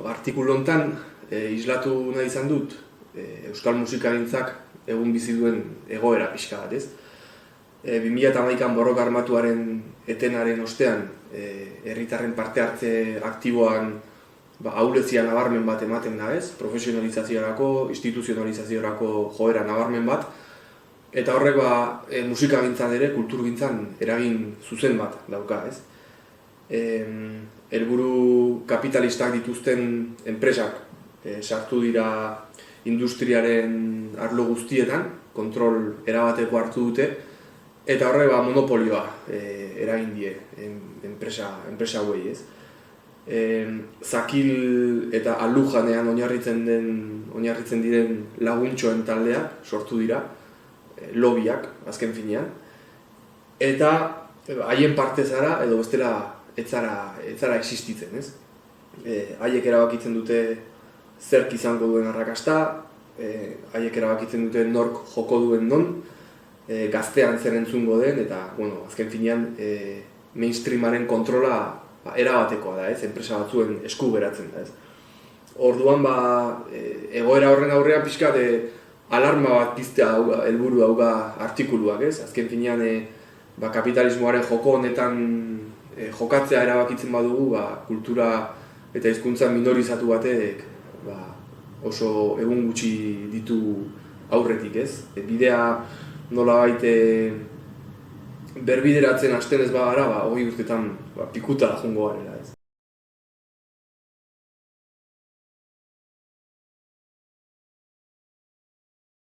Artikulu hontan islatu nahi izan dut euskal musikagintzak egun bizi duen egoera pixka bat, ez? 2011an borroka armatuaren etenaren ostean herritarren parte hartze aktiboan ahulezia nabarmen bat ematen da, ez? Profesionalizaziorako, instituzionalizaziorako joera nabarmen bat, eta horrek musikagintzan ere, kulturgintzan eragin zuzen bat dauka, ez? Helburu kapitalistak dituzten enpresak sartu dira industriaren arlo guztietan, kontrol erabateko hartu dute, eta horrek monopolioa eragin die enpresa hauei, ez? Zakil eta alujanean oinarritzen diren laguntxoen taldeak sortu dira, lobbyak, azken finean, eta haien parte zara, edo bestela ez zara existitzen, ez? Haiek erabakitzen dute zerk izango duen arrakasta, haiek erabakitzen dute nork joko duen non, gaztean zer entzungo den, eta, azken finean, mainstreamaren kontrola erabatekoa da, ez? Enpresa batzuen esku geratzen da, ez? Orduan, egoera horren aurrean pixkat alarma bat piztea helburu dauka artikuluak, ez? Azken finean, kapitalismoaren joko honetan jokatzea erabakitzen badugu, kultura eta hizkuntza minorizatu batek oso egun gutxi ditu aurretik, ez? Bidea nolabait berbideratzen hasten ez bagara, 20 urtetan pikuta joango garela, ez?